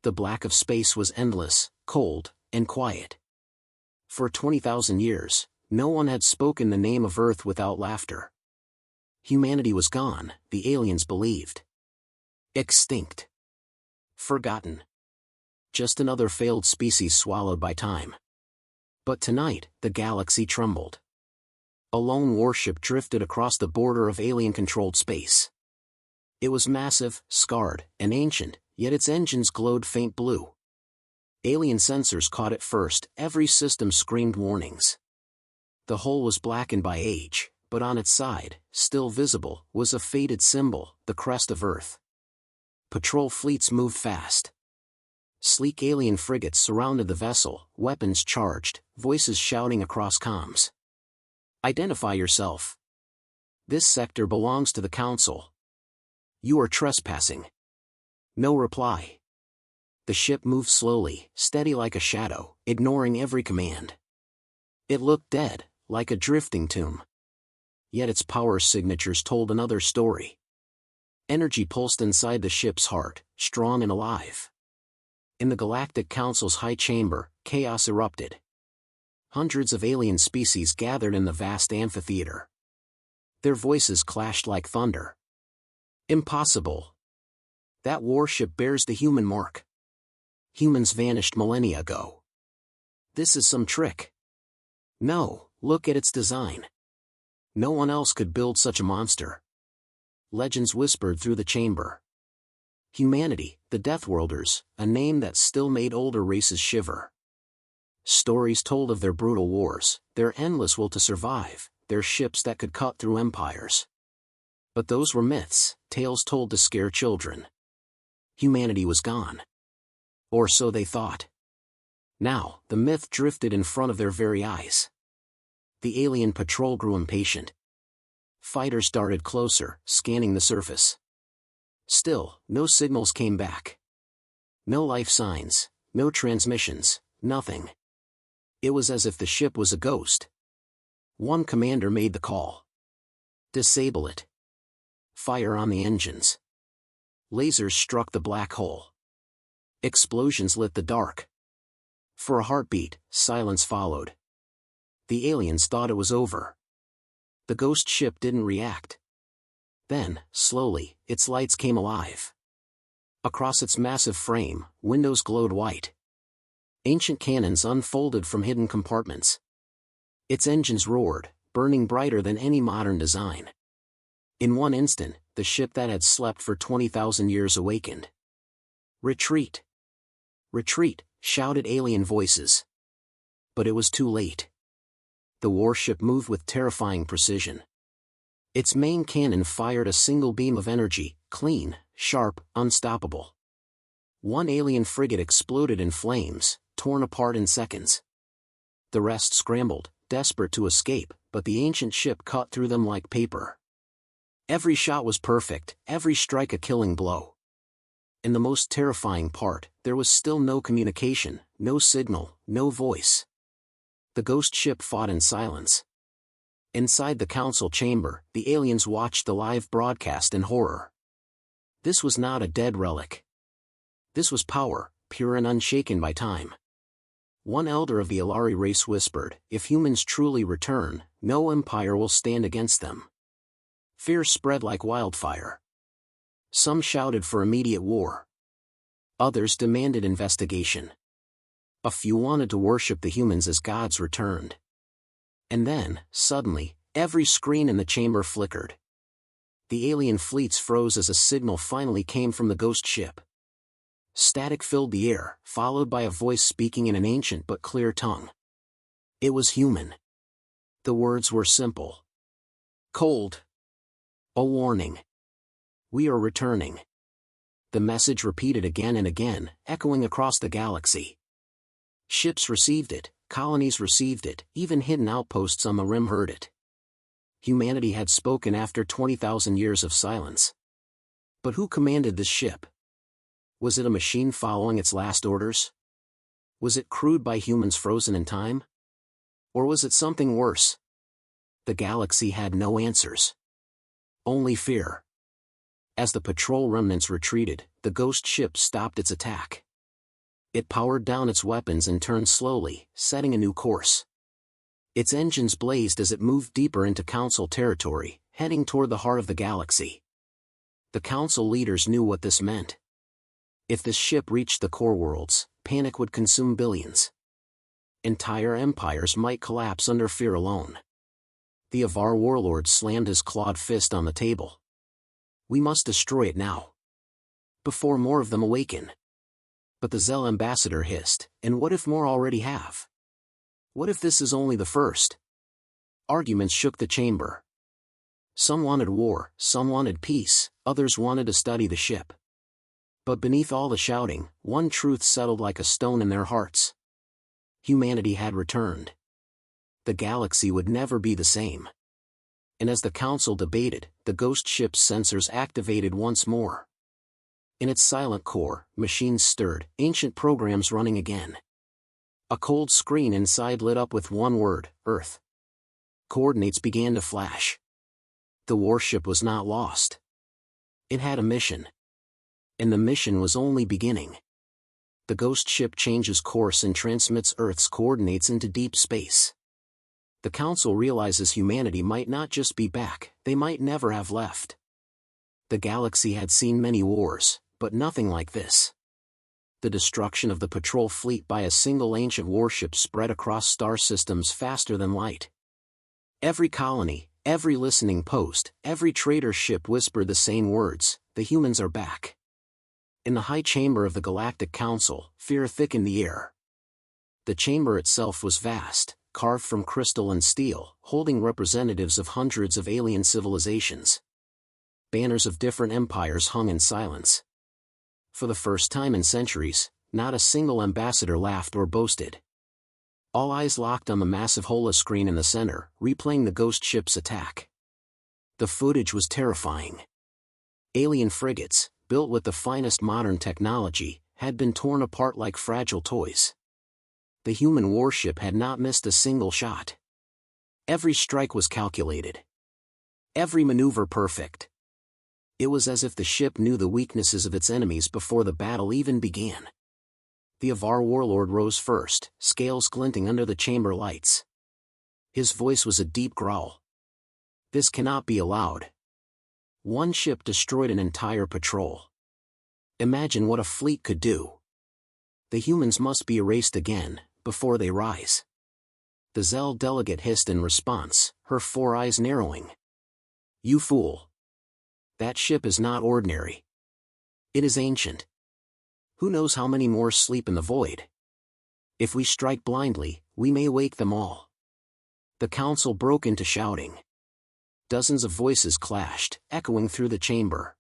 The black of space was endless, cold, and quiet. For 20,000 years, no one had spoken the name of Earth without laughter. Humanity was gone, the aliens believed. Extinct. Forgotten. Just another failed species swallowed by time. But tonight, the galaxy trembled. A lone warship drifted across the border of alien-controlled space. It was massive, scarred, and ancient, yet its engines glowed faint blue. Alien sensors caught it first, every system screamed warnings. The hull was blackened by age, but on its side, still visible, was a faded symbol, the crest of Earth. Patrol fleets moved fast. Sleek alien frigates surrounded the vessel, weapons charged, voices shouting across comms. Identify yourself. This sector belongs to the Council. You are trespassing. No reply. The ship moved slowly, steady like a shadow, ignoring every command. It looked dead, like a drifting tomb. Yet its power signatures told another story. Energy pulsed inside the ship's heart, strong and alive. In the Galactic Council's high chamber, chaos erupted. Hundreds of alien species gathered in the vast amphitheater. Their voices clashed like thunder. Impossible. That warship bears the human mark. Humans vanished millennia ago. This is some trick. No, look at its design. No one else could build such a monster. Legends whispered through the chamber. Humanity, the Deathworlders, a name that still made older races shiver. Stories told of their brutal wars, their endless will to survive, their ships that could cut through empires. But those were myths, tales told to scare children. Humanity was gone. Or so they thought. Now, the myth drifted in front of their very eyes. The alien patrol grew impatient. Fighters darted closer, scanning the surface. Still, no signals came back. No life signs, no transmissions, nothing. It was as if the ship was a ghost. One commander made the call. Disable it. Fire on the engines. Lasers struck the black hole. Explosions lit the dark. For a heartbeat, silence followed. The aliens thought it was over. The ghost ship didn't react. Then, slowly, its lights came alive. Across its massive frame, windows glowed white. Ancient cannons unfolded from hidden compartments. Its engines roared, burning brighter than any modern design. In one instant, the ship that had slept for 20,000 years awakened. Retreat! Retreat! Shouted alien voices. But it was too late. The warship moved with terrifying precision. Its main cannon fired a single beam of energy, clean, sharp, unstoppable. One alien frigate exploded in flames, torn apart in seconds. The rest scrambled, desperate to escape, but the ancient ship cut through them like paper. Every shot was perfect, every strike a killing blow. In the most terrifying part, there was still no communication, no signal, no voice. The ghost ship fought in silence. Inside the council chamber, the aliens watched the live broadcast in horror. This was not a dead relic. This was power, pure and unshaken by time. One elder of the Ilari race whispered, "If humans truly return, no empire will stand against them." Fear spread like wildfire. Some shouted for immediate war. Others demanded investigation. A few wanted to worship the humans as gods returned. And then, suddenly, every screen in the chamber flickered. The alien fleets froze as a signal finally came from the ghost ship. Static filled the air, followed by a voice speaking in an ancient but clear tongue. It was human. The words were simple. Cold. A warning. We are returning. The message repeated again and again, echoing across the galaxy. Ships received it, colonies received it, even hidden outposts on the rim heard it. Humanity had spoken after 20,000 years of silence. But who commanded this ship? Was it a machine following its last orders? Was it crewed by humans frozen in time? Or was it something worse? The galaxy had no answers. Only fear. As the patrol remnants retreated, the ghost ship stopped its attack. It powered down its weapons and turned slowly, setting a new course. Its engines blazed as it moved deeper into Council territory, heading toward the heart of the galaxy. The Council leaders knew what this meant. If this ship reached the core worlds, panic would consume billions. Entire empires might collapse under fear alone. The Avar warlord slammed his clawed fist on the table. We must destroy it now, before more of them awaken. But the Zell ambassador hissed, and what if more already have? What if this is only the first? Arguments shook the chamber. Some wanted war, some wanted peace, others wanted to study the ship. But beneath all the shouting, one truth settled like a stone in their hearts. Humanity had returned. The galaxy would never be the same. And as the Council debated, the ghost ship's sensors activated once more. In its silent core, machines stirred, ancient programs running again. A cold screen inside lit up with one word, Earth. Coordinates began to flash. The warship was not lost. It had a mission. And the mission was only beginning. The ghost ship changes course and transmits Earth's coordinates into deep space. The Council realizes humanity might not just be back, they might never have left. The galaxy had seen many wars, but nothing like this. The destruction of the patrol fleet by a single ancient warship spread across star systems faster than light. Every colony, every listening post, every trader ship whispered the same words, the humans are back. In the high chamber of the Galactic Council, fear thickened the air. The chamber itself was vast, carved from crystal and steel, holding representatives of hundreds of alien civilizations. Banners of different empires hung in silence. For the first time in centuries, not a single ambassador laughed or boasted. All eyes locked on the massive holoscreen in the center, replaying the ghost ship's attack. The footage was terrifying. Alien frigates, built with the finest modern technology, had been torn apart like fragile toys. The human warship had not missed a single shot. Every strike was calculated. Every maneuver perfect. It was as if the ship knew the weaknesses of its enemies before the battle even began. The Avar warlord rose first, scales glinting under the chamber lights. His voice was a deep growl. This cannot be allowed. One ship destroyed an entire patrol. Imagine what a fleet could do. The humans must be erased again, before they rise. The Zell delegate hissed in response, her four eyes narrowing. You fool. That ship is not ordinary. It is ancient. Who knows how many more sleep in the void? If we strike blindly, we may wake them all. The Council broke into shouting. Dozens of voices clashed, echoing through the chamber.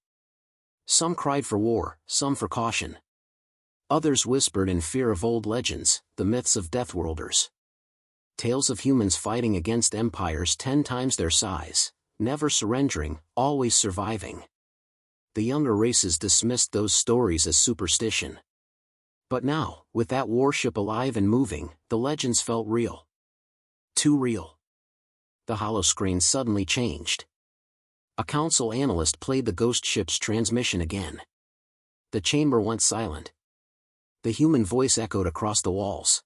Some cried for war, some for caution. Others whispered in fear of old legends, the myths of Deathworlders. Tales of humans fighting against empires 10 times their size, never surrendering, always surviving. The younger races dismissed those stories as superstition. But now, with that warship alive and moving, the legends felt real. Too real. The holoscreen suddenly changed. A Council analyst played the ghost ship's transmission again. The chamber went silent. The human voice echoed across the walls.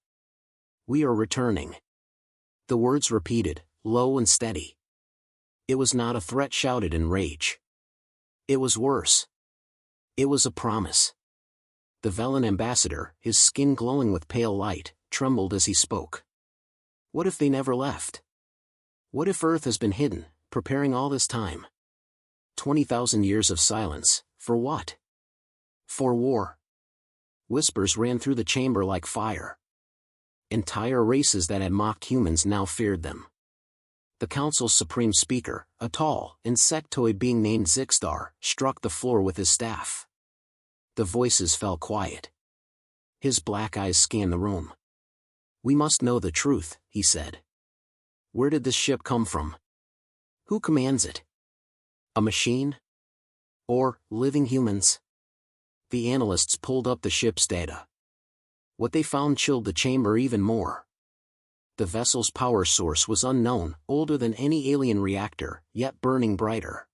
We are returning. The words repeated, low and steady. It was not a threat shouted in rage. It was worse. It was a promise. The Velen ambassador, his skin glowing with pale light, trembled as he spoke. What if they never left? What if Earth has been hidden, preparing all this time? 20,000 years of silence, for what? For war. Whispers ran through the chamber like fire. Entire races that had mocked humans now feared them. The Council's supreme speaker, a tall, insectoid being named Zixstar, struck the floor with his staff. The voices fell quiet. His black eyes scanned the room. We must know the truth, he said. Where did this ship come from? Who commands it? A machine? Or living humans? The analysts pulled up the ship's data. What they found chilled the chamber even more. The vessel's power source was unknown, older than any alien reactor, yet burning brighter.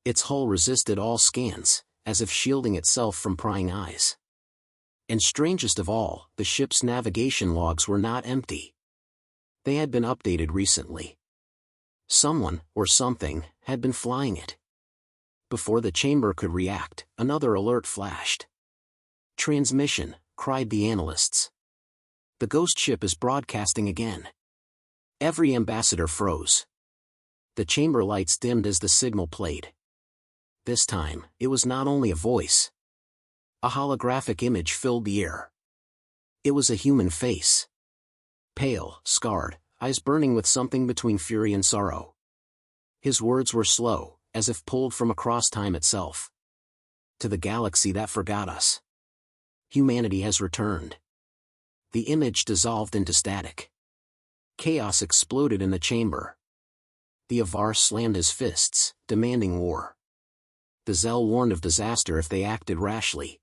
Its hull resisted all scans, as if shielding itself from prying eyes. And strangest of all, the ship's navigation logs were not empty. They had been updated recently. Someone, or something, had been flying it. Before the chamber could react, another alert flashed. "Transmission," cried the analysts. "The ghost ship is broadcasting again." Every ambassador froze. The chamber lights dimmed as the signal played. This time, it was not only a voice. A holographic image filled the air. It was a human face. Pale, scarred, eyes burning with something between fury and sorrow. His words were slow, as if pulled from across time itself. "To the galaxy that forgot us. Humanity has returned." The image dissolved into static. Chaos exploded in the chamber. The Avar slammed his fists, demanding war. The Zell warned of disaster if they acted rashly.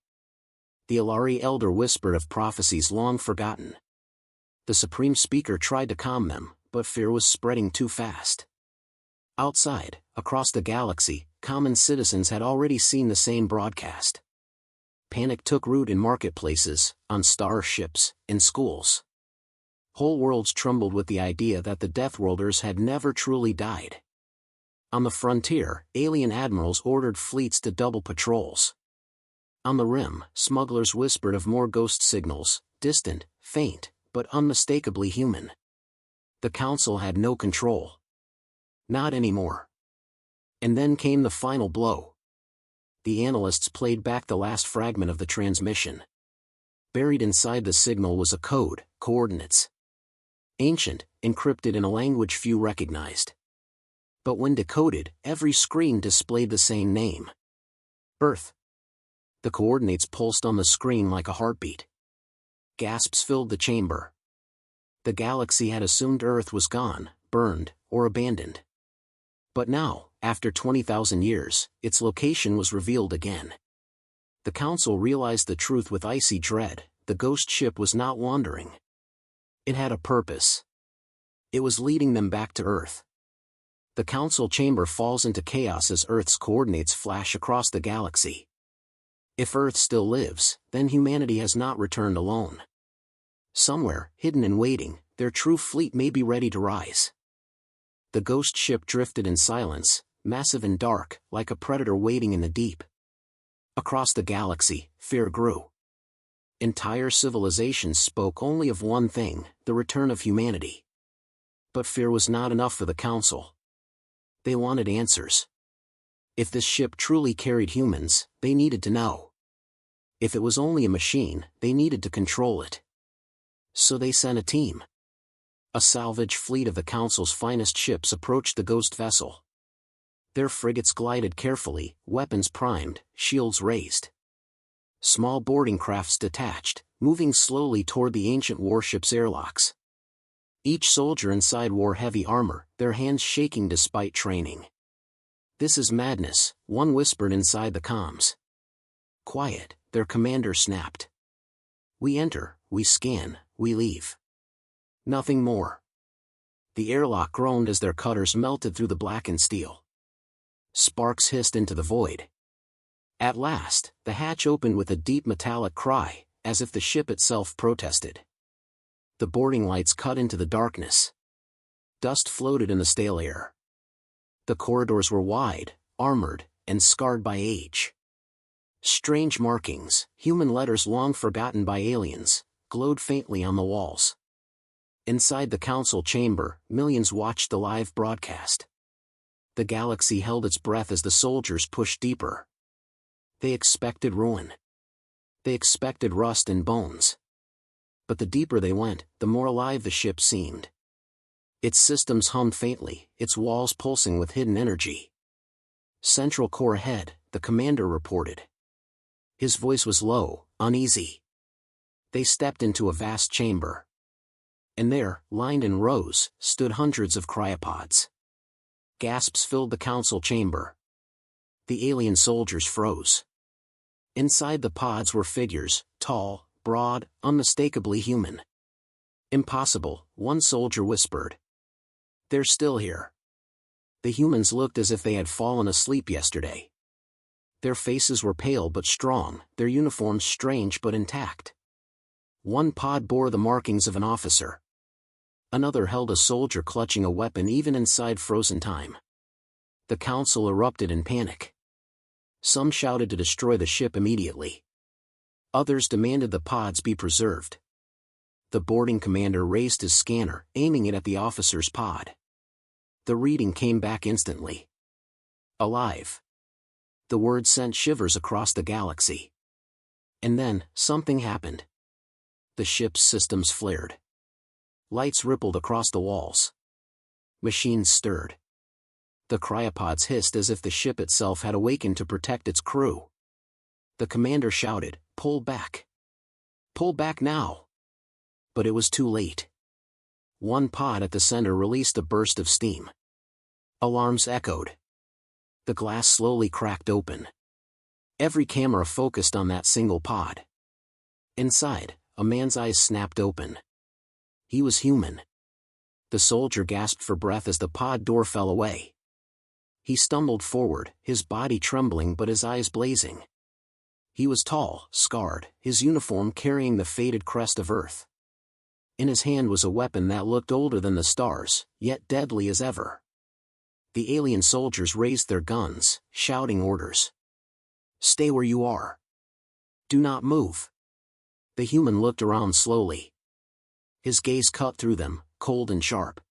The Ilari elder whispered of prophecies long forgotten. The Supreme Speaker tried to calm them, but fear was spreading too fast. Outside, across the galaxy, common citizens had already seen the same broadcast. Panic took root in marketplaces, on starships, in schools. Whole worlds trembled with the idea that the Deathworlders had never truly died. On the frontier, alien admirals ordered fleets to double patrols. On the rim, smugglers whispered of more ghost signals, distant, faint, but unmistakably human. The Council had no control. Not anymore. And then came the final blow. The analysts played back the last fragment of the transmission. Buried inside the signal was a code, coordinates. Ancient, encrypted in a language few recognized. But when decoded, every screen displayed the same name. Earth. The coordinates pulsed on the screen like a heartbeat. Gasps filled the chamber. The galaxy had assumed Earth was gone, burned, or abandoned. But now, after 20,000 years, its location was revealed again. The Council realized the truth with icy dread: the ghost ship was not wandering. It had a purpose. It was leading them back to Earth. The Council chamber falls into chaos as Earth's coordinates flash across the galaxy. If Earth still lives, then humanity has not returned alone. Somewhere, hidden and waiting, their true fleet may be ready to rise. The ghost ship drifted in silence, massive and dark, like a predator waiting in the deep. Across the galaxy, fear grew. Entire civilizations spoke only of one thing: the return of humanity. But fear was not enough for the Council. They wanted answers. If this ship truly carried humans, they needed to know. If it was only a machine, they needed to control it. So they sent a team. A salvage fleet of the Council's finest ships approached the ghost vessel. Their frigates glided carefully, weapons primed, shields raised. Small boarding crafts detached, moving slowly toward the ancient warship's airlocks. Each soldier inside wore heavy armor, their hands shaking despite training. "This is madness," one whispered inside the comms. "Quiet," their commander snapped. "We enter, we scan, we leave. Nothing more." The airlock groaned as their cutters melted through the blackened steel. Sparks hissed into the void. At last, the hatch opened with a deep metallic cry, as if the ship itself protested. The boarding lights cut into the darkness. Dust floated in the stale air. The corridors were wide, armored, and scarred by age. Strange markings, human letters long forgotten by aliens, glowed faintly on the walls. Inside the Council chamber, millions watched the live broadcast. The galaxy held its breath as the soldiers pushed deeper. They expected ruin. They expected rust and bones. But the deeper they went, the more alive the ship seemed. Its systems hummed faintly, its walls pulsing with hidden energy. "Central core ahead," the commander reported. His voice was low, uneasy. They stepped into a vast chamber. And there, lined in rows, stood hundreds of cryopods. Gasps filled the Council chamber. The alien soldiers froze. Inside the pods were figures, tall, broad, unmistakably human. "Impossible," one soldier whispered. "They're still here." The humans looked as if they had fallen asleep yesterday. Their faces were pale but strong, their uniforms strange but intact. One pod bore the markings of an officer. Another held a soldier clutching a weapon even inside frozen time. The council erupted in panic. Some shouted to destroy the ship immediately. Others demanded the pods be preserved. The boarding commander raised his scanner, aiming it at the officer's pod. The reading came back instantly. Alive. The word sent shivers across the galaxy. And then, something happened. The ship's systems flared. Lights rippled across the walls. Machines stirred. The cryopods hissed as if the ship itself had awakened to protect its crew. The commander shouted, "Pull back! Pull back now!" But it was too late. One pod at the center released a burst of steam. Alarms echoed. The glass slowly cracked open. Every camera focused on that single pod. Inside, a man's eyes snapped open. He was human. The soldier gasped for breath as the pod door fell away. He stumbled forward, his body trembling but his eyes blazing. He was tall, scarred, his uniform carrying the faded crest of Earth. In his hand was a weapon that looked older than the stars, yet deadly as ever. The alien soldiers raised their guns, shouting orders. "Stay where you are. Do not move." The human looked around slowly. His gaze cut through them, cold and sharp.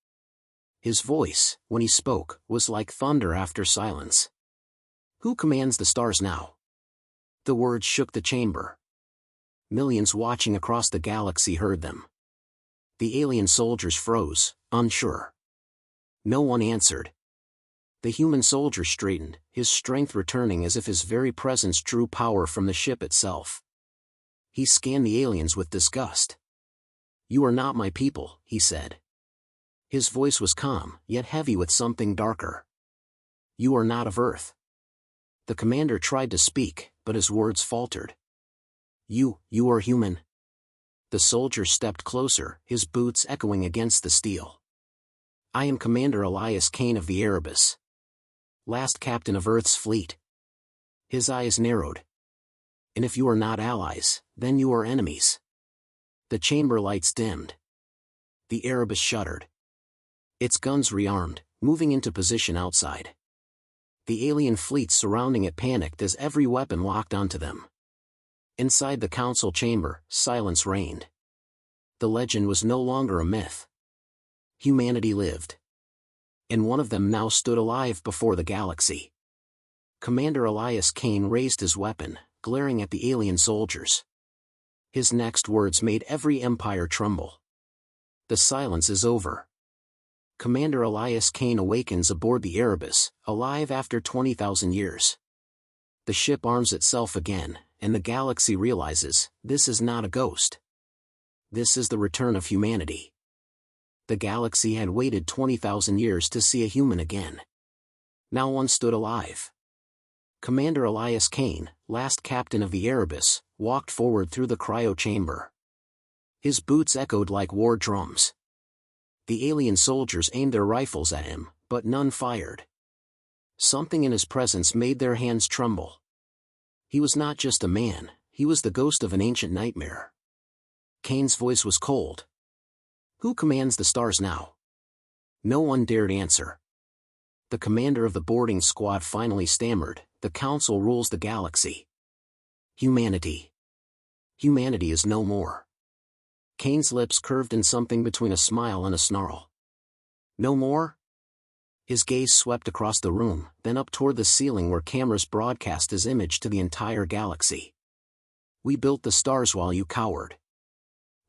His voice, when he spoke, was like thunder after silence. "Who commands the stars now?" The words shook the chamber. Millions watching across the galaxy heard them. The alien soldiers froze, unsure. No one answered. The human soldier straightened, his strength returning as if his very presence drew power from the ship itself. He scanned the aliens with disgust. "You are not my people," he said. His voice was calm, yet heavy with something darker. "You are not of Earth." The commander tried to speak, but his words faltered. You are human." The soldier stepped closer, his boots echoing against the steel. "I am Commander Elias Kane of the Erebus. Last captain of Earth's fleet." His eyes narrowed. "And if you are not allies, then you are enemies." The chamber lights dimmed. The Erebus shuddered. Its guns rearmed, moving into position outside. The alien fleets surrounding it panicked as every weapon locked onto them. Inside the council chamber, silence reigned. The legend was no longer a myth. Humanity lived. And one of them now stood alive before the galaxy. Commander Elias Kane raised his weapon, glaring at the alien soldiers. His next words made every empire tremble. "The silence is over. Commander Elias Kane awakens aboard the Erebus, alive after 20,000 years. The ship arms itself again, and the galaxy realizes, this is not a ghost. This is the return of humanity." The galaxy had waited 20,000 years to see a human again. Now one stood alive. Commander Elias Kane, last captain of the Erebus, walked forward through the cryo chamber. His boots echoed like war drums. The alien soldiers aimed their rifles at him, but none fired. Something in his presence made their hands tremble. He was not just a man, he was the ghost of an ancient nightmare. Kane's voice was cold. "Who commands the stars now?" No one dared answer. The commander of the boarding squad finally stammered, "The council rules the galaxy. Humanity. Humanity is no more." Kane's lips curved in something between a smile and a snarl. "No more?" His gaze swept across the room, then up toward the ceiling where cameras broadcast his image to the entire galaxy. "We built the stars while you cowered.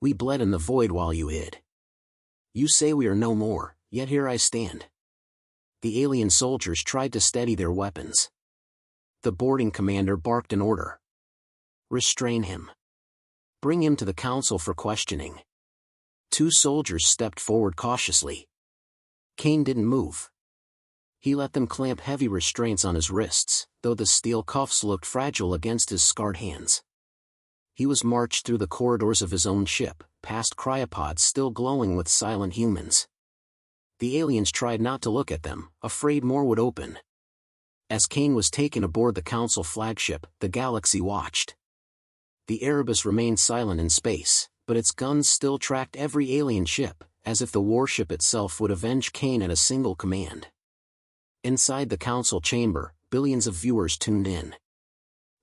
We bled in the void while you hid. You say we are no more, yet here I stand." The alien soldiers tried to steady their weapons. The boarding commander barked an order. "Restrain him. Bring him to the council for questioning." Two soldiers stepped forward cautiously. Kane didn't move. He let them clamp heavy restraints on his wrists, though the steel cuffs looked fragile against his scarred hands. He was marched through the corridors of his own ship, past cryopods still glowing with silent humans. The aliens tried not to look at them, afraid more would open. As Kane was taken aboard the council flagship, the galaxy watched. The Erebus remained silent in space, but its guns still tracked every alien ship, as if the warship itself would avenge Kane at a single command. Inside the council chamber, billions of viewers tuned in.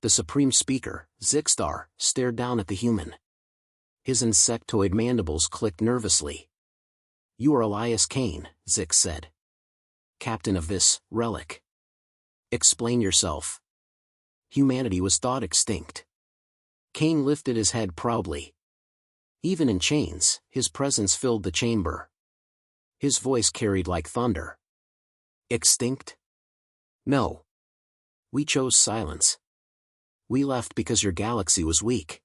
The supreme speaker, Zixtar, stared down at the human. His insectoid mandibles clicked nervously. "You are Elias Kane," Zix said. "Captain of this relic. Explain yourself." Humanity was thought extinct. Kane lifted his head proudly. Even in chains, his presence filled the chamber. His voice carried like thunder. "Extinct? No. We chose silence. We left because your galaxy was weak.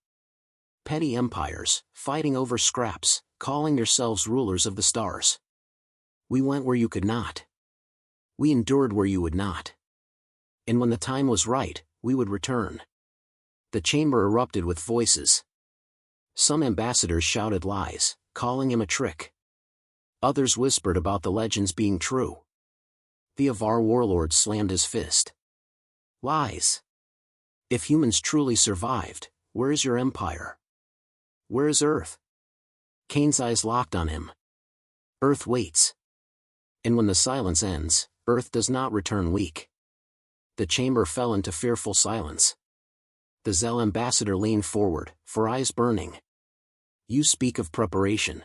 Petty empires, fighting over scraps, calling yourselves rulers of the stars. We went where you could not. We endured where you would not. And when the time was right, we would return." The chamber erupted with voices. Some ambassadors shouted lies, calling him a trick. Others whispered about the legends being true. The Avar warlord slammed his fist. "Lies. If humans truly survived, where is your empire? Where is Earth?" Kane's eyes locked on him. "Earth waits. And when the silence ends, Earth does not return weak." The chamber fell into fearful silence. The Zell ambassador leaned forward, for eyes burning. "You speak of preparation.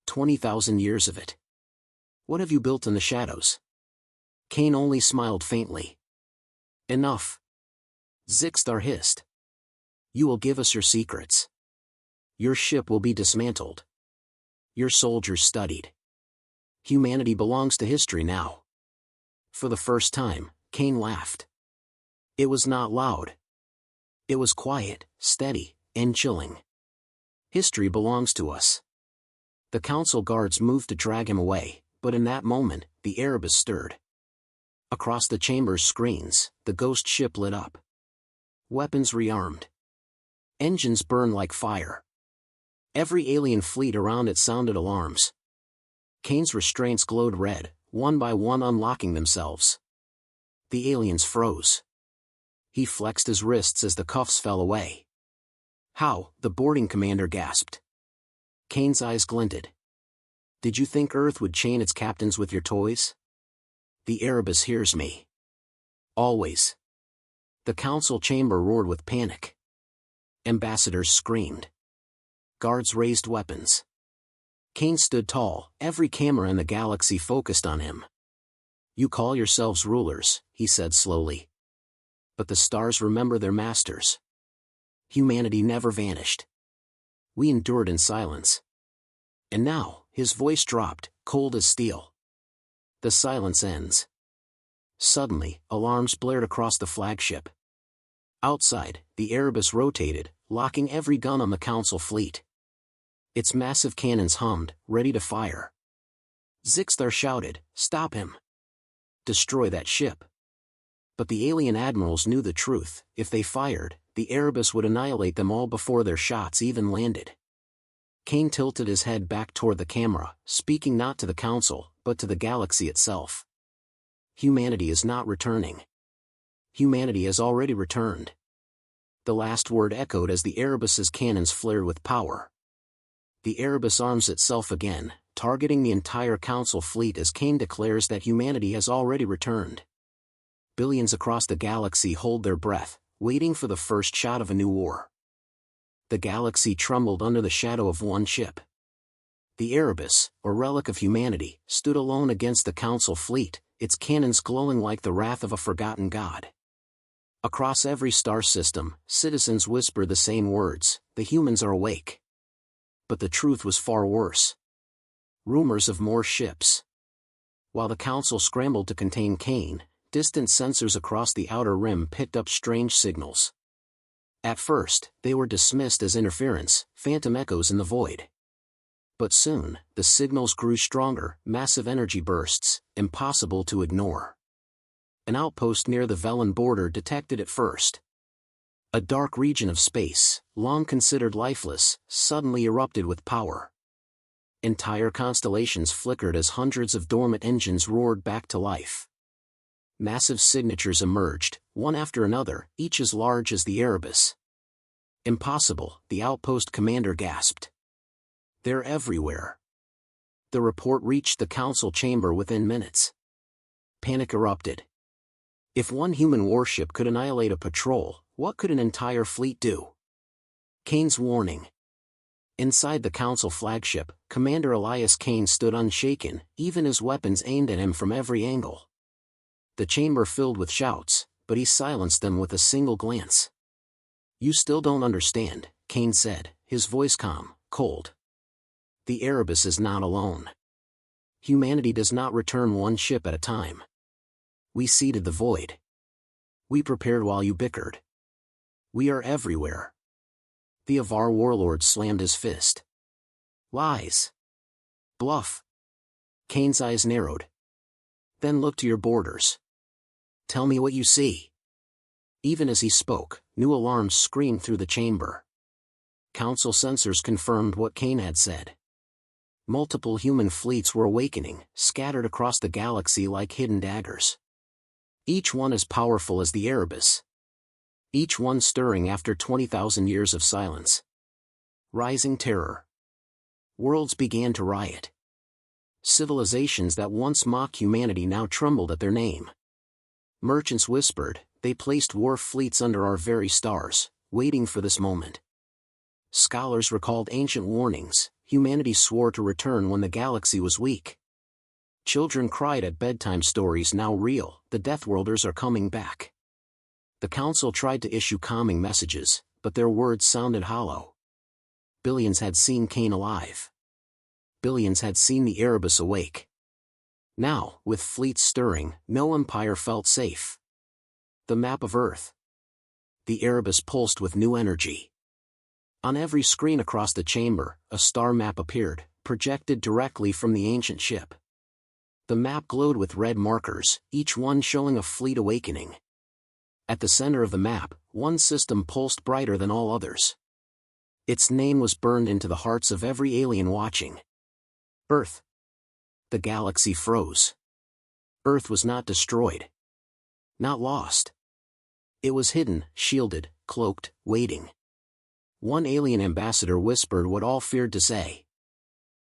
20,000 years of it. What have you built in the shadows?" Kane only smiled faintly. "Enough." Zixtar hissed. "You will give us your secrets. Your ship will be dismantled. Your soldiers studied. Humanity belongs to history now." For the first time, Kane laughed. It was not loud. It was quiet, steady, and chilling. "History belongs to us." The council guards moved to drag him away, but in that moment, the Erebus stirred. Across the chamber's screens, the ghost ship lit up. Weapons rearmed. Engines burned like fire. Every alien fleet around it sounded alarms. Kane's restraints glowed red, one by one unlocking themselves. The aliens froze. He flexed his wrists as the cuffs fell away. "How?" the boarding commander gasped. Kane's eyes glinted. "Did you think Earth would chain its captains with your toys? The Erebus hears me. Always." The council chamber roared with panic. Ambassadors screamed. Guards raised weapons. Kane stood tall, every camera in the galaxy focused on him. "You call yourselves rulers," he said slowly. "But the stars remember their masters. Humanity never vanished. We endured in silence." And now, his voice dropped, cold as steel. "The silence ends." Suddenly, alarms blared across the flagship. Outside, the Erebus rotated, locking every gun on the council fleet. Its massive cannons hummed, ready to fire. Zixtar shouted, "Stop him! Destroy that ship!" But the alien admirals knew the truth: if they fired, the Erebus would annihilate them all before their shots even landed. Kane tilted his head back toward the camera, speaking not to the council, but to the galaxy itself. Humanity is not returning. Humanity has already returned. The last word echoed as the Erebus's cannons flared with power. The Erebus arms itself again, targeting the entire council fleet as Kane declares that humanity has already returned. Billions across the galaxy hold their breath, waiting for the first shot of a new war. The galaxy trembled under the shadow of one ship. The Erebus, a relic of humanity, stood alone against the council fleet, its cannons glowing like the wrath of a forgotten god. Across every star system, citizens whispered the same words: "The humans are awake." But the truth was far worse. Rumors of more ships. While the council scrambled to contain Kane, distant sensors across the outer rim picked up strange signals. At first, they were dismissed as interference, phantom echoes in the void. But soon, the signals grew stronger, massive energy bursts, impossible to ignore. An outpost near the Velen border detected it first. A dark region of space, long considered lifeless, suddenly erupted with power. Entire constellations flickered as hundreds of dormant engines roared back to life. Massive signatures emerged, one after another, each as large as the Erebus. Impossible, the outpost commander gasped. They're everywhere. The report reached the council chamber within minutes. Panic erupted. If one human warship could annihilate a patrol, what could an entire fleet do? Kane's warning. Inside the council flagship, Commander Elias Kane stood unshaken, even as weapons aimed at him from every angle. The chamber filled with shouts, but he silenced them with a single glance. You still don't understand, Kane said, his voice calm, cold. The Erebus is not alone. Humanity does not return one ship at a time. We seeded the void. We prepared while you bickered. We are everywhere. The Avar warlord slammed his fist. Lies. Bluff. Kane's eyes narrowed. Then look to your borders. Tell me what you see. Even as he spoke, new alarms screamed through the chamber. Council sensors confirmed what Kane had said. Multiple human fleets were awakening, scattered across the galaxy like hidden daggers. Each one as powerful as the Erebus. Each one stirring after 20,000 years of silence. Rising terror. Worlds began to riot. Civilizations that once mocked humanity now trembled at their name. Merchants whispered, they placed war fleets under our very stars, waiting for this moment. Scholars recalled ancient warnings, humanity swore to return when the galaxy was weak. Children cried at bedtime stories now real, the Deathworlders are coming back. The council tried to issue calming messages, but their words sounded hollow. Billions had seen Kane alive. Billions had seen the Erebus awake. Now, with fleets stirring, no empire felt safe. The map of Earth. The Erebus pulsed with new energy. On every screen across the chamber, a star map appeared, projected directly from the ancient ship. The map glowed with red markers, each one showing a fleet awakening. At the center of the map, one system pulsed brighter than all others. Its name was burned into the hearts of every alien watching. Earth. The galaxy froze. Earth was not destroyed. Not lost. It was hidden, shielded, cloaked, waiting. One alien ambassador whispered what all feared to say.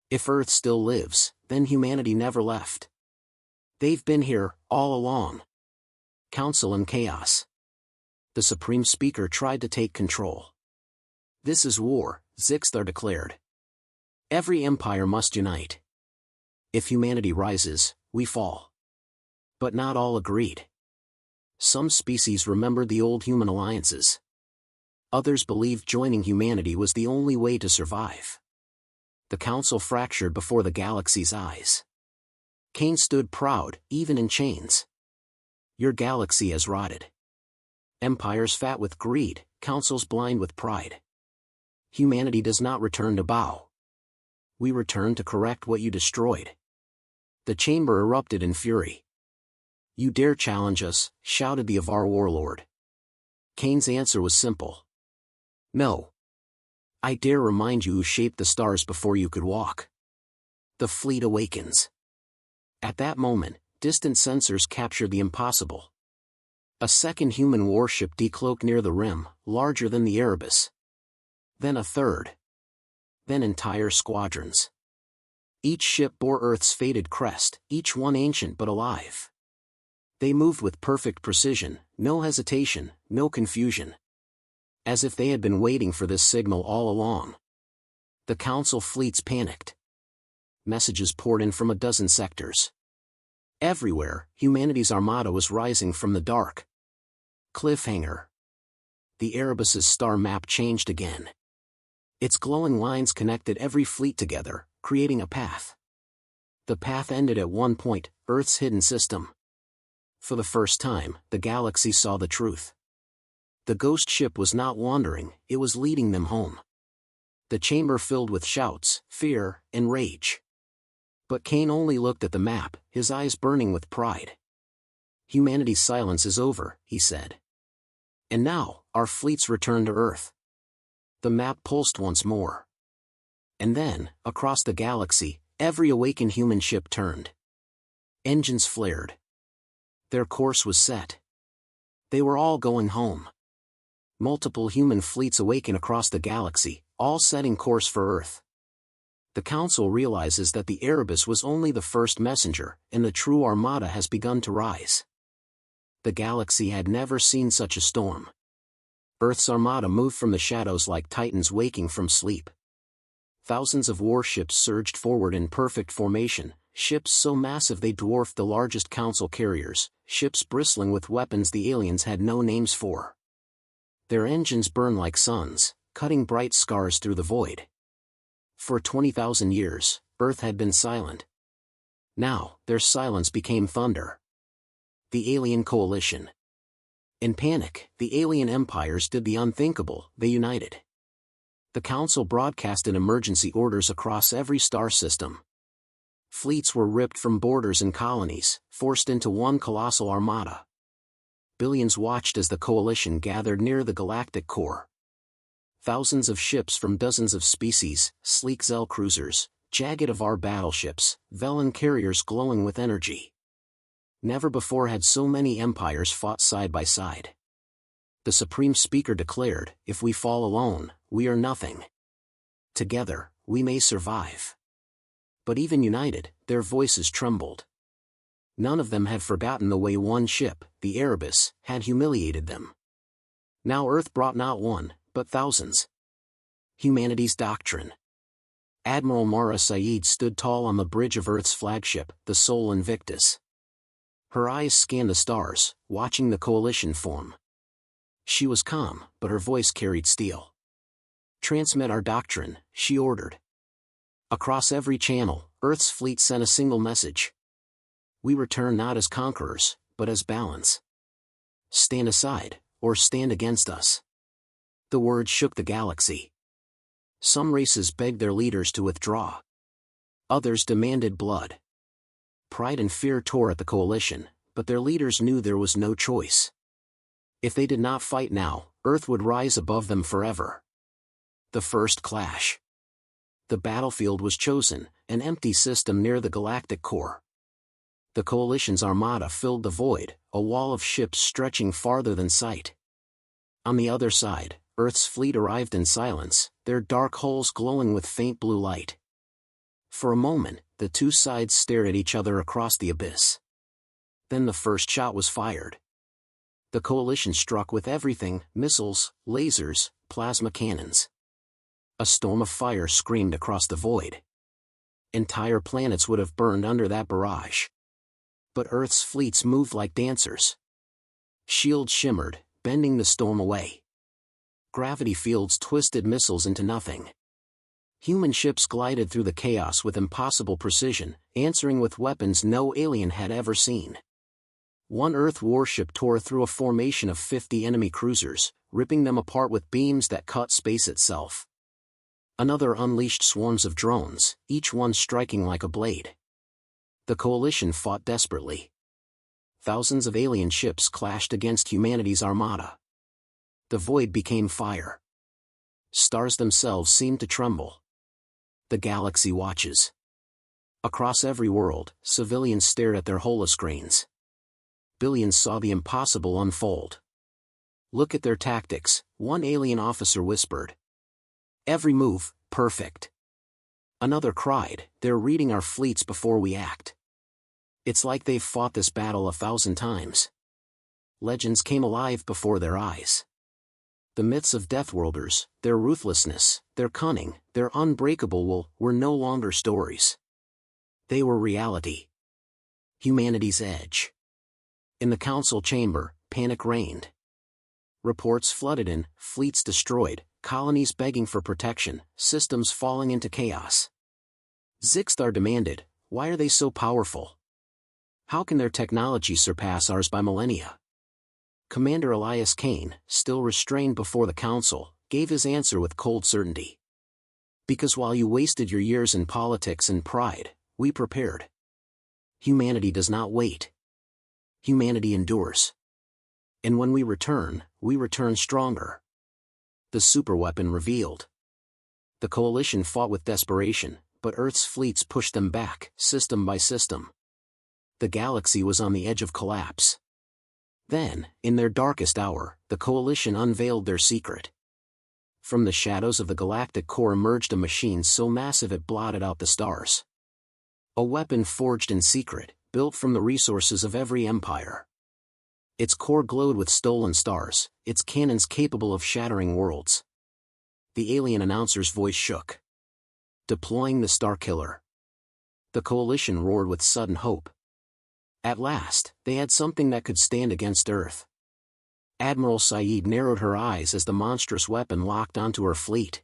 If Earth still lives, then humanity never left. They've been here, all along. Council in chaos. The Supreme Speaker tried to take control. This is war, Zixthar declared. Every empire must unite. If humanity rises, we fall. But not all agreed. Some species remembered the old human alliances. Others believed joining humanity was the only way to survive. The council fractured before the galaxy's eyes. Kane stood proud, even in chains. Your galaxy has rotted. Empires fat with greed, councils blind with pride. Humanity does not return to bow. We return to correct what you destroyed. The chamber erupted in fury. You dare challenge us, shouted the Avar warlord. Kane's answer was simple. No. I dare remind you who shaped the stars before you could walk. The fleet awakens. At that moment, distant sensors captured the impossible. A second human warship decloaked near the rim, larger than the Erebus. Then a third. Then entire squadrons. Each ship bore Earth's faded crest, each one ancient but alive. They moved with perfect precision, no hesitation, no confusion. As if they had been waiting for this signal all along. The council fleets panicked. Messages poured in from a dozen sectors. Everywhere, humanity's armada was rising from the dark. Cliffhanger. The Erebus's star map changed again. Its glowing lines connected every fleet together, creating a path. The path ended at one point, Earth's hidden system. For the first time, the galaxy saw the truth. The ghost ship was not wandering, it was leading them home. The chamber filled with shouts, fear, and rage. But Kane only looked at the map, his eyes burning with pride. Humanity's silence is over, he said. And now, our fleets return to Earth. The map pulsed once more. And then, across the galaxy, every awakened human ship turned. Engines flared. Their course was set. They were all going home. Multiple human fleets awaken across the galaxy, all setting course for Earth. The Council realizes that the Erebus was only the first messenger, and the true armada has begun to rise. The galaxy had never seen such a storm. Earth's armada moved from the shadows like titans waking from sleep. Thousands of warships surged forward in perfect formation, ships so massive they dwarfed the largest Council carriers, ships bristling with weapons the aliens had no names for. Their engines burned like suns, cutting bright scars through the void. For 20,000 years, Earth had been silent. Now, their silence became thunder. The Alien Coalition. In panic, the alien empires did the unthinkable, they united. The Council broadcasted emergency orders across every star system. Fleets were ripped from borders and colonies, forced into one colossal armada. Billions watched as the coalition gathered near the galactic core. Thousands of ships from dozens of species, sleek Zell cruisers, jagged of our battleships, Velen carriers glowing with energy. Never before had so many empires fought side by side. The Supreme Speaker declared, "If we fall alone, we are nothing. Together, we may survive." But even united, their voices trembled. None of them had forgotten the way one ship, the Erebus, had humiliated them. Now Earth brought not one, but thousands. Humanity's doctrine. Admiral Mara Saeed stood tall on the bridge of Earth's flagship, the Sol Invictus. Her eyes scanned the stars, watching the coalition form. She was calm, but her voice carried steel. "Transmit our doctrine," she ordered. Across every channel, Earth's fleet sent a single message. "We return not as conquerors, but as balance. Stand aside, or stand against us." The word shook the galaxy. Some races begged their leaders to withdraw. Others demanded blood. Pride and fear tore at the coalition, but their leaders knew there was no choice. If they did not fight now, Earth would rise above them forever. The first clash. The battlefield was chosen, an empty system near the galactic core. The coalition's armada filled the void, a wall of ships stretching farther than sight. On the other side, Earth's fleet arrived in silence, their dark hulls glowing with faint blue light. For a moment, the two sides stared at each other across the abyss. Then the first shot was fired. The coalition struck with everything: missiles, lasers, plasma cannons. A storm of fire screamed across the void. Entire planets would have burned under that barrage. But Earth's fleets moved like dancers. Shields shimmered, bending the storm away. Gravity fields twisted missiles into nothing. Human ships glided through the chaos with impossible precision, answering with weapons no alien had ever seen. One Earth warship tore through a formation of 50 enemy cruisers, ripping them apart with beams that cut space itself. Another unleashed swarms of drones, each one striking like a blade. The coalition fought desperately. Thousands of alien ships clashed against humanity's armada. The void became fire. Stars themselves seemed to tremble. The galaxy watches. Across every world, civilians stared at their holoscreens. Billions saw the impossible unfold. "Look at their tactics," one alien officer whispered. "Every move, perfect." Another cried, "They're reading our fleets before we act. It's like they've fought this battle 1,000 times." Legends came alive before their eyes. The myths of Deathworlders, their ruthlessness, their cunning, their unbreakable will, were no longer stories. They were reality. Humanity's edge. In the council chamber, panic reigned. Reports flooded in, fleets destroyed, colonies begging for protection, systems falling into chaos. Zixthar demanded, "Why are they so powerful? How can their technology surpass ours by millennia?" Commander Elias Kane, still restrained before the council, gave his answer with cold certainty. "Because while you wasted your years in politics and pride, we prepared. Humanity does not wait. Humanity endures. And when we return stronger." The superweapon revealed. The coalition fought with desperation, but Earth's fleets pushed them back, system by system. The galaxy was on the edge of collapse. Then, in their darkest hour, the coalition unveiled their secret. From the shadows of the galactic core emerged a machine so massive it blotted out the stars. A weapon forged in secret, built from the resources of every empire. Its core glowed with stolen stars, its cannons capable of shattering worlds. The alien announcer's voice shook. Deploying the Starkiller. The coalition roared with sudden hope. At last, they had something that could stand against Earth. Admiral Saeed narrowed her eyes as the monstrous weapon locked onto her fleet.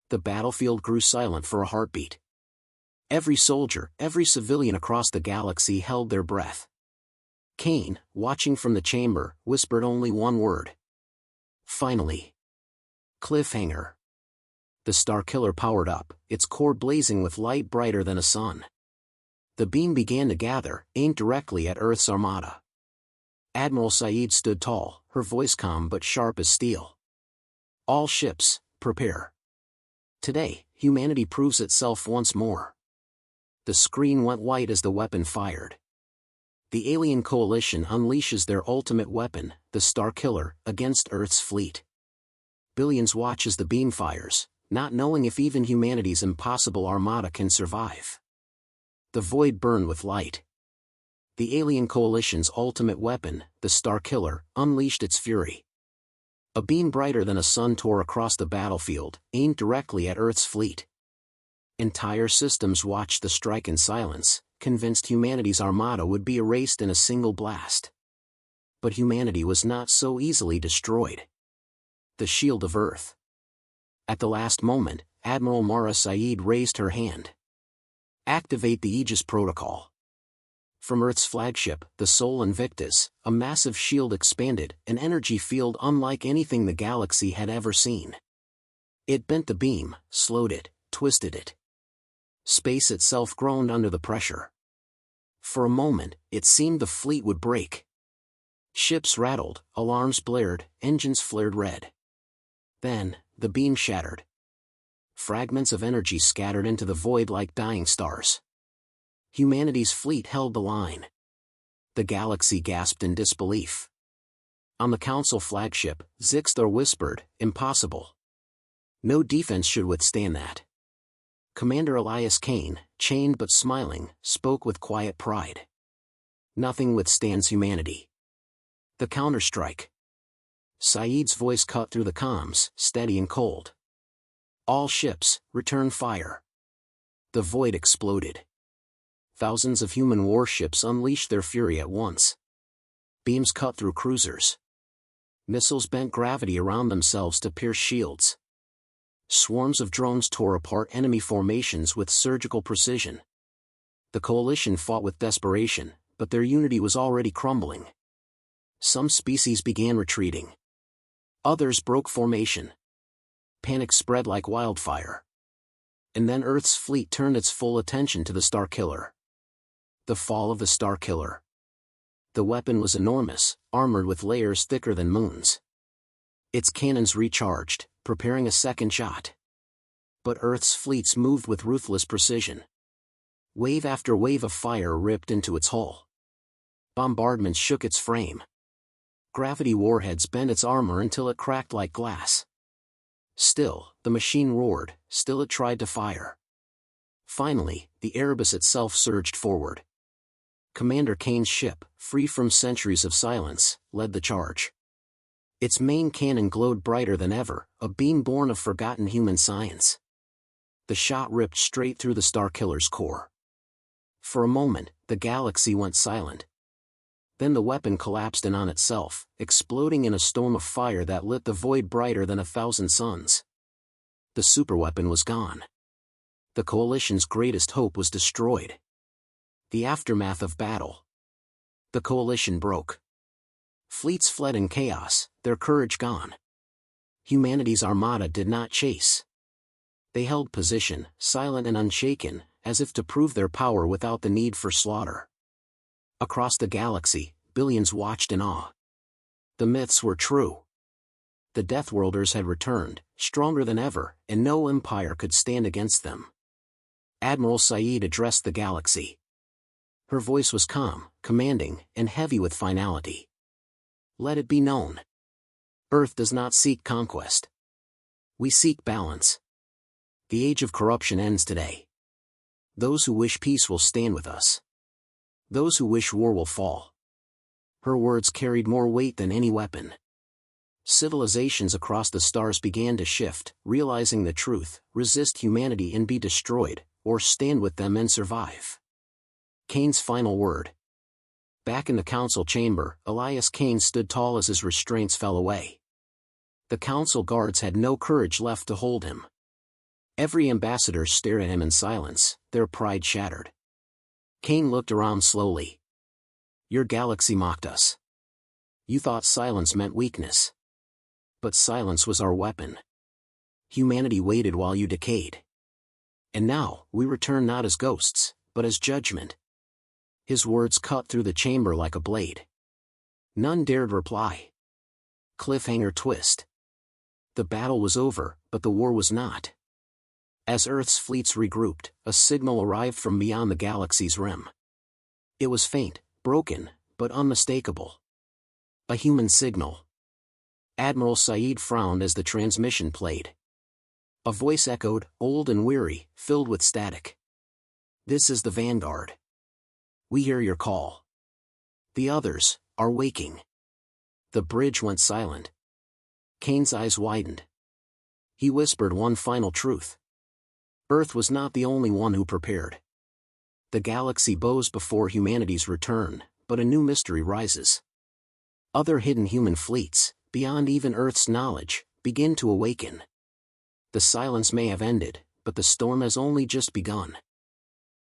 The battlefield grew silent for a heartbeat. Every soldier, every civilian across the galaxy held their breath. Kane, watching from the chamber, whispered only one word. Finally. Cliffhanger. The Starkiller powered up, its core blazing with light brighter than a sun. The beam began to gather, aimed directly at Earth's armada. Admiral Saeed stood tall, her voice calm but sharp as steel. All ships, prepare. Today, humanity proves itself once more. The screen went white as the weapon fired. The alien coalition unleashes their ultimate weapon, the Starkiller, against Earth's fleet. Billions watch as the beam fires, not knowing if even humanity's impossible armada can survive. The void burned with light. The alien coalition's ultimate weapon, the Starkiller, unleashed its fury. A beam brighter than a sun tore across the battlefield, aimed directly at Earth's fleet. Entire systems watched the strike in silence, convinced humanity's armada would be erased in a single blast. But humanity was not so easily destroyed. The shield of Earth. At the last moment, Admiral Mara Saeed raised her hand. Activate the Aegis Protocol. From Earth's flagship, the Sol Invictus, a massive shield expanded, an energy field unlike anything the galaxy had ever seen. It bent the beam, slowed it, twisted it. Space itself groaned under the pressure. For a moment, it seemed the fleet would break. Ships rattled, alarms blared, engines flared red. Then, the beam shattered. Fragments of energy scattered into the void like dying stars. Humanity's fleet held the line. The galaxy gasped in disbelief. On the Council flagship, Zixthor whispered, "Impossible. No defense should withstand that." Commander Elias Kane, chained but smiling, spoke with quiet pride. "Nothing withstands humanity." The counterstrike. Saeed's voice cut through the comms, steady and cold. "All ships, return fire." The void exploded. Thousands of human warships unleashed their fury at once. Beams cut through cruisers. Missiles bent gravity around themselves to pierce shields. Swarms of drones tore apart enemy formations with surgical precision. The coalition fought with desperation, but their unity was already crumbling. Some species began retreating. Others broke formation. Panic spread like wildfire. And then Earth's fleet turned its full attention to the Starkiller. The fall of the Starkiller. The weapon was enormous, armored with layers thicker than moons. Its cannons recharged, preparing a second shot. But Earth's fleets moved with ruthless precision. Wave after wave of fire ripped into its hull. Bombardments shook its frame. Gravity warheads bent its armor until it cracked like glass. Still, the machine roared, still it tried to fire. Finally, the Erebus itself surged forward. Commander Kane's ship, free from centuries of silence, led the charge. Its main cannon glowed brighter than ever, a beam born of forgotten human science. The shot ripped straight through the Starkiller's core. For a moment, the galaxy went silent. Then the weapon collapsed in on itself, exploding in a storm of fire that lit the void brighter than 1,000 suns. The superweapon was gone. The coalition's greatest hope was destroyed. The aftermath of battle. The coalition broke. Fleets fled in chaos, their courage gone. Humanity's armada did not chase. They held position, silent and unshaken, as if to prove their power without the need for slaughter. Across the galaxy, billions watched in awe. The myths were true. The Deathworlders had returned, stronger than ever, and no empire could stand against them. Admiral Saeed addressed the galaxy. Her voice was calm, commanding, and heavy with finality. Let it be known. Earth does not seek conquest. We seek balance. The age of corruption ends today. Those who wish peace will stand with us. Those who wish war will fall. Her words carried more weight than any weapon. Civilizations across the stars began to shift, realizing the truth: resist humanity and be destroyed, or stand with them and survive. Cain's final word. Back in the council chamber, Elias Cain stood tall as his restraints fell away. The council guards had no courage left to hold him. Every ambassador stared at him in silence, their pride shattered. Cain looked around slowly. Your galaxy mocked us. You thought silence meant weakness. But silence was our weapon. Humanity waited while you decayed. And now, we return not as ghosts, but as judgment. His words cut through the chamber like a blade. None dared reply. Cliffhanger twist. The battle was over, but the war was not. As Earth's fleets regrouped, a signal arrived from beyond the galaxy's rim. It was faint, broken, but unmistakable. A human signal. Admiral Saeed frowned as the transmission played. A voice echoed, old and weary, filled with static. This is the Vanguard. We hear your call. The others are waking. The bridge went silent. Cain's eyes widened. He whispered one final truth. Earth was not the only one who prepared. The galaxy bows before humanity's return, but a new mystery rises. Other hidden human fleets, beyond even Earth's knowledge, begin to awaken. The silence may have ended, but the storm has only just begun.